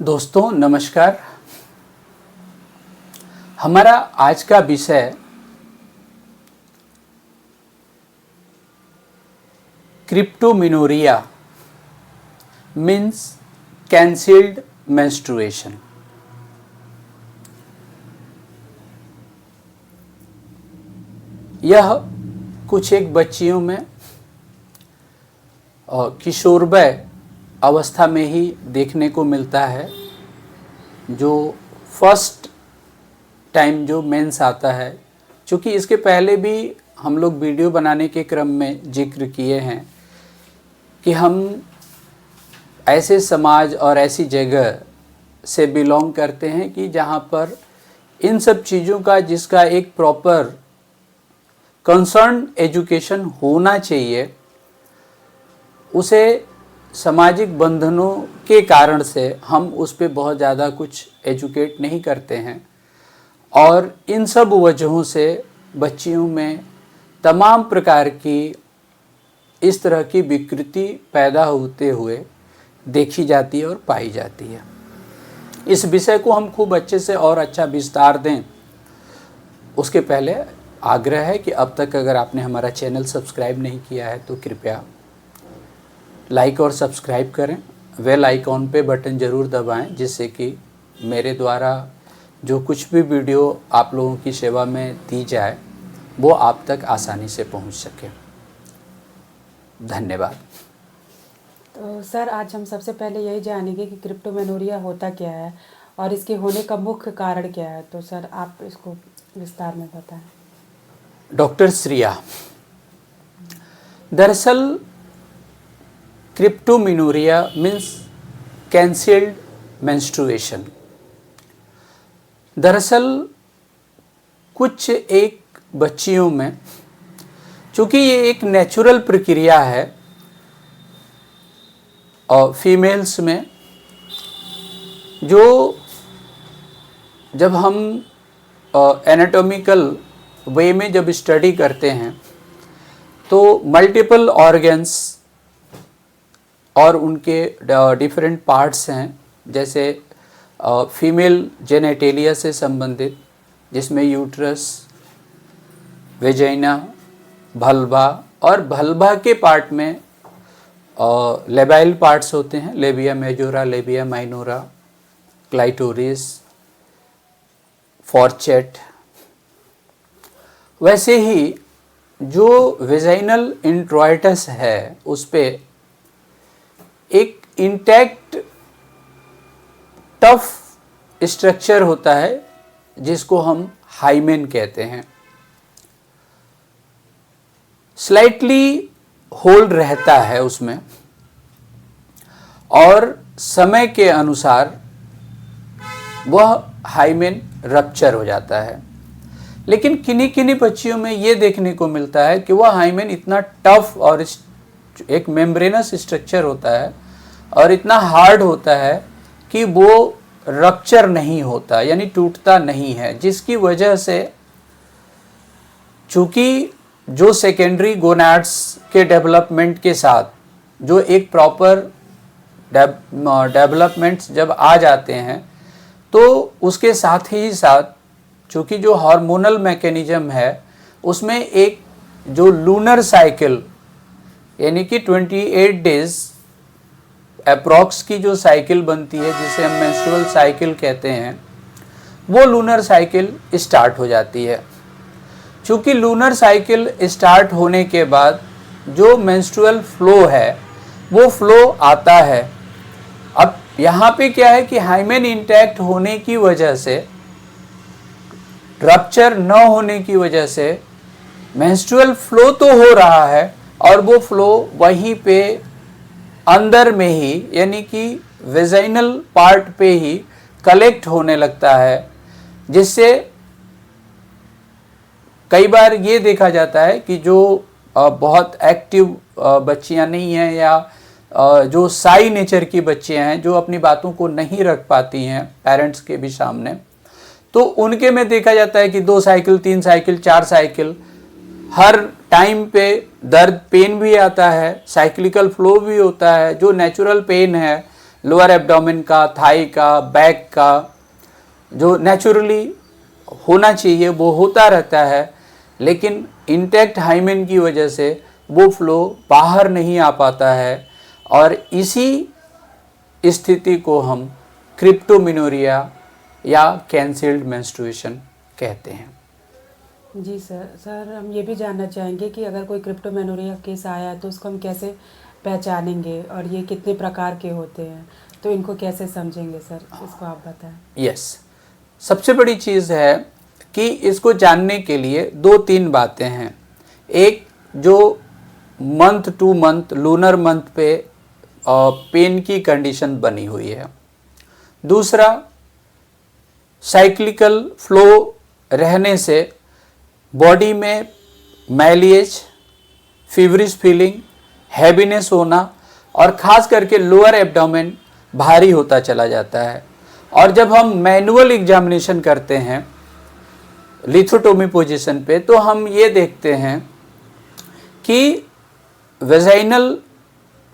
दोस्तों नमस्कार। हमारा आज का विषय क्रिप्टोमिनोरिया मीन्स कैंसिल्ड मेंस्ट्रुएशन। यह कुछ एक बच्चियों में किशोरवय अवस्था में ही देखने को मिलता है, जो फर्स्ट टाइम जो मेंस आता है। चूँकि इसके पहले भी हम लोग वीडियो बनाने के क्रम में जिक्र किए हैं कि हम ऐसे समाज और ऐसी जगह से बिलोंग करते हैं कि जहाँ पर इन सब चीज़ों का जिसका एक प्रॉपर कंसर्न एजुकेशन होना चाहिए, उसे सामाजिक बंधनों के कारण से हम उस पर बहुत ज़्यादा कुछ एजुकेट नहीं करते हैं और इन सब वजहों से बच्चियों में तमाम प्रकार की इस तरह की विकृति पैदा होते हुए देखी जाती है और पाई जाती है। इस विषय को हम खूब अच्छे से और अच्छा विस्तार दें, उसके पहले आग्रह है कि अब तक अगर आपने हमारा चैनल सब्सक्राइब नहीं किया है तो कृपया लाइक और सब्सक्राइब करें। बेल आइकॉन पे बटन ज़रूर दबाएं, जिससे कि मेरे द्वारा जो कुछ भी वीडियो आप लोगों की सेवा में दी जाए वो आप तक आसानी से पहुंच सके। धन्यवाद। तो सर, आज हम सबसे पहले यही जानेंगे कि क्रिप्टोमेनोरिया होता क्या है और इसके होने का मुख्य कारण क्या है। तो सर, आप इसको विस्तार में बताएं। डॉक्टर श्रिया, दरअसल क्रिप्टोमिनोरिया मीन्स कैंसिल्ड मेंस्ट्रुएशन। दरअसल कुछ एक बच्चियों में, चूँकि ये एक नेचुरल प्रक्रिया है और फीमेल्स में, जो जब हम एनाटॉमिकल वे में जब स्टडी करते हैं तो मल्टीपल ऑर्गन्स और उनके डिफरेंट पार्ट्स हैं, जैसे फीमेल जेनेटेलिया से संबंधित, जिसमें यूट्रस, वेजाइना, भल्बा और भल्बा के पार्ट में लेबाइल पार्ट्स होते हैं, labia majora, labia minora, clitoris, fourchette. वैसे ही जो वेजाइनल इंट्रोइटस है उस पे एक इंटैक्ट टफ स्ट्रक्चर होता है जिसको हम हाइमेन कहते हैं। स्लाइटली होल्ड रहता है उसमें और समय के अनुसार वह हाइमेन रप्चर हो जाता है। लेकिन किन्हीं किन्हीं बच्चियों में ये देखने को मिलता है कि वह हाइमेन इतना टफ और एक मेम्ब्रेनस स्ट्रक्चर होता है और इतना हार्ड होता है कि वो रप्चर नहीं होता, यानी टूटता नहीं है, जिसकी वजह से चूँकि जो सेकेंडरी गोनाड्स के डेवलपमेंट के साथ जो एक प्रॉपर डेवलपमेंट्स जब आ जाते हैं तो उसके साथ ही साथ चूँकि जो हार्मोनल मैकेनिज्म है उसमें एक जो लूनर साइकिल, यानी कि 28 डेज अप्रॉक्स की जो साइकिल बनती है, जिसे हम मेंस्ट्रुअल साइकिल कहते हैं, वो लूनर साइकिल स्टार्ट हो जाती है। चूँकि लूनर साइकिल स्टार्ट होने के बाद जो मेंस्ट्रुअल फ्लो है वो फ्लो आता है। अब यहाँ पे क्या है कि हाइमेन इंटैक्ट होने की वजह से, रप्चर न होने की वजह से मेंस्ट्रुअल फ्लो तो हो रहा है और वो फ्लो वहीं पे अंदर में ही, यानी कि वेजाइनल पार्ट पे ही कलेक्ट होने लगता है, जिससे कई बार ये देखा जाता है कि जो बहुत एक्टिव बच्चियां नहीं हैं या जो साई नेचर की बच्चियां हैं, जो अपनी बातों को नहीं रख पाती हैं पेरेंट्स के भी सामने, तो उनके में देखा जाता है कि 2 साइकिल, 3 साइकिल, 4 साइकिल, हर टाइम पे दर्द, पेन भी आता है, साइक्लिकल फ्लो भी होता है, जो नेचुरल पेन है लोअर एब्डोमेन का, थाई का, बैक का जो नेचुरली होना चाहिए वो होता रहता है, लेकिन इंटैक्ट हाइमेन की वजह से वो फ्लो बाहर नहीं आ पाता है और इसी स्थिति को हम क्रिप्टोमेनोरिया या कैंसिल्ड मेंस्ट्रुएशन कहते हैं। जी सर हम ये भी जानना चाहेंगे कि अगर कोई क्रिप्टोमेनोरिया केस आया है तो उसको हम कैसे पहचानेंगे और ये कितने प्रकार के होते हैं, तो इनको कैसे समझेंगे सर, इसको आप बताएं। यस, सबसे बड़ी चीज़ है कि इसको जानने के लिए 2-3 बातें हैं। एक जो month two month lunar month पे पेन की कंडीशन बनी हुई है। दूसरा, साइक्लिकल फ्लो रहने से बॉडी में मैलिएज, फीवरिश फीलिंग, हैवीनेस होना और ख़ास करके लोअर एब्डोमेन भारी होता चला जाता है। और जब हम मैनुअल एग्जामिनेशन करते हैं लिथोटोमी पोजीशन पे तो हम ये देखते हैं कि वेजाइनल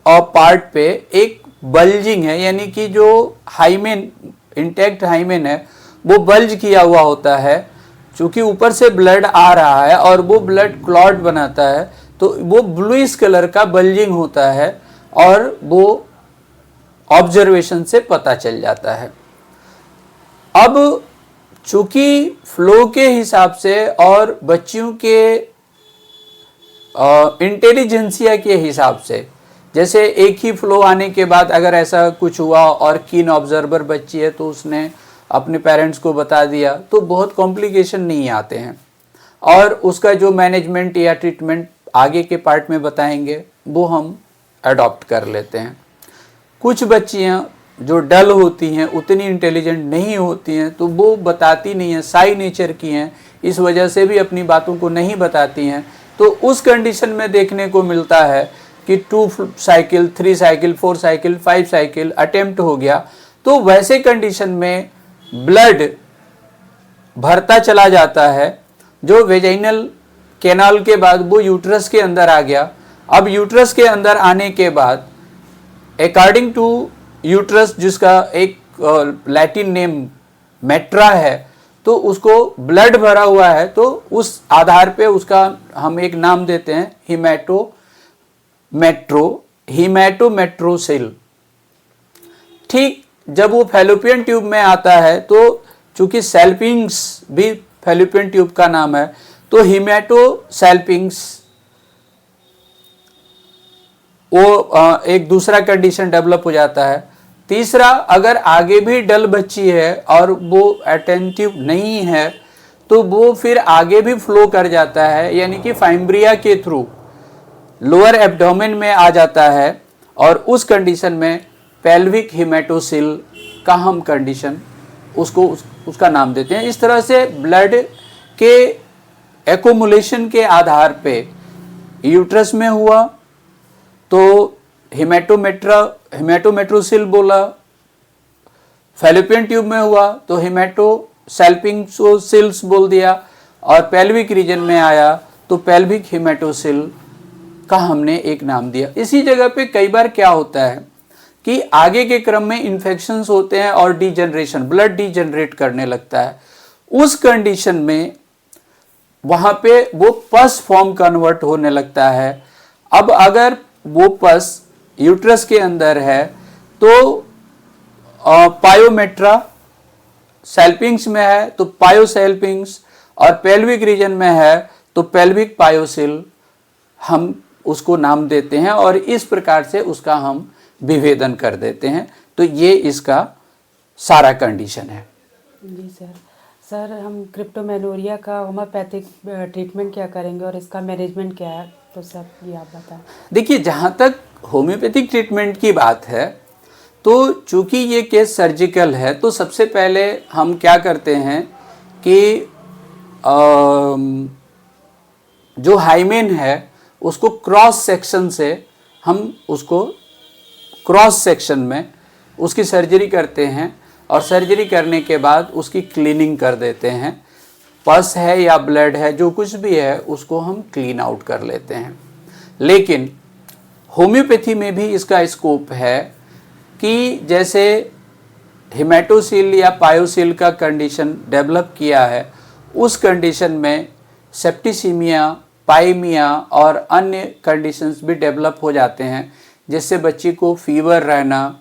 और पार्ट पे एक बल्जिंग है, यानी कि जो हाइमेन, इंटैक्ट हाइमेन है वो बल्ज किया हुआ होता है। चूँकि ऊपर से ब्लड आ रहा है और वो ब्लड क्लॉट बनाता है तो वो ब्लूइश कलर का बल्जिंग होता है और वो ऑब्जर्वेशन से पता चल जाता है। अब चूँकि फ्लो के हिसाब से और बच्चियों के इंटेलिजेंसिया के हिसाब से, जैसे एक ही फ्लो आने के बाद अगर ऐसा कुछ हुआ और कीन ऑब्जर्वर बच्ची है तो उसने अपने पेरेंट्स को बता दिया तो बहुत कॉम्प्लिकेशन नहीं आते हैं और उसका जो मैनेजमेंट या ट्रीटमेंट आगे के पार्ट में बताएंगे वो हम अडॉप्ट कर लेते हैं। कुछ बच्चियां जो डल होती हैं, उतनी इंटेलिजेंट नहीं होती हैं तो वो बताती नहीं हैं, साई नेचर की हैं, इस वजह से भी अपनी बातों को नहीं बताती हैं। तो उस कंडीशन में देखने को मिलता है कि 2 cycle, 3 cycle, 4 cycle, 5 cycle attempt हो गया, तो वैसे कंडीशन में ब्लड भरता चला जाता है जो वेजाइनल कैनाल के बाद वो यूट्रस के अंदर आ गया। अब यूट्रस के अंदर आने के बाद अकॉर्डिंग टू यूट्रस, जिसका एक लैटिन नेम मेट्रा है, तो उसको ब्लड भरा हुआ है तो उस आधार पे उसका हम एक नाम देते हैं हीमैटोमेट्रोसिल। ठीक जब वो फैलोपियन ट्यूब में आता है तो चूंकि सैल्पिंग्स भी फैलोपियन ट्यूब का नाम है तो हीमैटोसैल्पिंग्स वो एक दूसरा कंडीशन डेवलप हो जाता है। तीसरा, अगर आगे भी डल बच्ची है और वो अटेंटिव नहीं है तो वो फिर आगे भी फ्लो कर जाता है, यानी कि फाइम्ब्रिया के थ्रू लोअर एब्डोमेन में आ जाता है और उस कंडीशन में पेल्विक हीमेटोसिल का हम कंडीशन उसका नाम देते हैं। इस तरह से ब्लड के एक्युमुलेशन के आधार पे यूट्रस में हुआ तो हीमेटोमेट्रोसिल बोला, फैलोपियन ट्यूब में हुआ तो हीमेटोसैल्पिंगोसिल्स बोल दिया और पेल्विक रीजन में आया तो पेल्विक हीमेटोसिल का हमने एक नाम दिया। इसी जगह पे कई बार क्या होता है कि आगे के क्रम में इन्फेक्शंस होते हैं और डिजनरेशन, ब्लड डिजनरेट करने लगता है। उस कंडीशन में वहां पे वो पस फॉर्म कन्वर्ट होने लगता है। अब अगर वो पस यूट्रस के अंदर है तो पायोमेट्रा, सैल्पिंग्स में है तो पायोसैल्पिंग्स और पेल्विक रीजन में है तो पेल्विक पायोसिल हम उसको नाम देते हैं और इस प्रकार से उसका हम विभेदन कर देते हैं। तो ये इसका सारा कंडीशन है। जी सर हम क्रिप्टोमेनोरिया का होम्योपैथिक ट्रीटमेंट क्या करेंगे और इसका मैनेजमेंट क्या है, तो सर ये आप बताएं। देखिए, जहाँ तक होम्योपैथिक ट्रीटमेंट की बात है तो चूंकि ये केस सर्जिकल है तो सबसे पहले हम क्या करते हैं कि जो हाइमेन है उसको क्रॉस सेक्शन से हम उसको क्रॉस सेक्शन में उसकी सर्जरी करते हैं और सर्जरी करने के बाद उसकी क्लीनिंग कर देते हैं। पस है या ब्लड है, जो कुछ भी है उसको हम क्लीन आउट कर लेते हैं। लेकिन होम्योपैथी में भी इसका स्कोप है कि जैसे हेमेटोसील या पायोसील का कंडीशन डेवलप किया है, उस कंडीशन में सेप्टिसीमिया, पाइमिया और अन्य कंडीशंस भी डेवलप हो जाते हैं, जिससे बच्ची को फीवर रहना,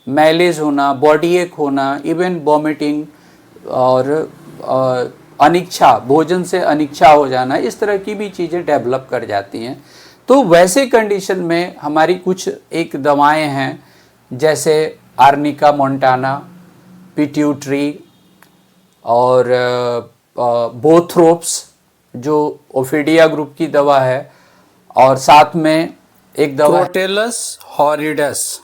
मैलेज होना, बॉडी एक होना, इवन वॉमिटिंग और अनिच्छा, भोजन से अनिच्छा हो जाना, इस तरह की भी चीज़ें डेवलप कर जाती हैं। तो वैसे कंडीशन में हमारी कुछ एक दवाएं हैं, जैसे आर्निका मोंटाना, पिट्यूटरी और बोथ्रोप्स जो ओफिडिया ग्रुप की दवा है, और साथ में एक दवा क्रोटेलस हॉरिडस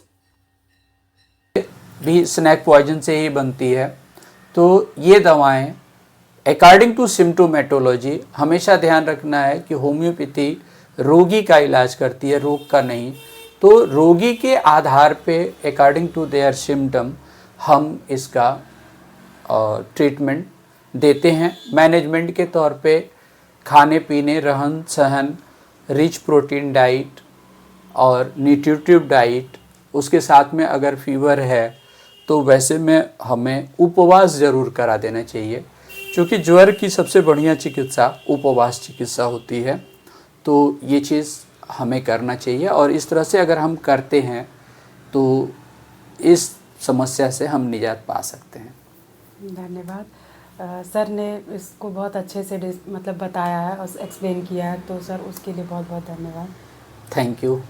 भी स्नैक पॉइजन से ही बनती है। तो ये दवाएं अकॉर्डिंग टू सिम्टोमेटोलॉजी, हमेशा ध्यान रखना है कि होम्योपैथी रोगी का इलाज करती है, रोग का नहीं। तो रोगी के आधार पे अकॉर्डिंग टू देयर सिम्टम हम इसका ट्रीटमेंट देते हैं। मैनेजमेंट के तौर पे खाने पीने, रहन सहन, रिच प्रोटीन डाइट और न्यूट्रिटिव डाइट, उसके साथ में अगर फीवर है तो वैसे में हमें उपवास ज़रूर करा देना चाहिए, क्योंकि ज्वर की सबसे बढ़िया चिकित्सा उपवास चिकित्सा होती है। तो ये चीज़ हमें करना चाहिए, और इस तरह से अगर हम करते हैं तो इस समस्या से हम निजात पा सकते हैं। धन्यवाद। सर ने इसको बहुत अच्छे से मतलब बताया है और एक्सप्लेन किया है, तो सर उसके लिए बहुत बहुत धन्यवाद। Thank you.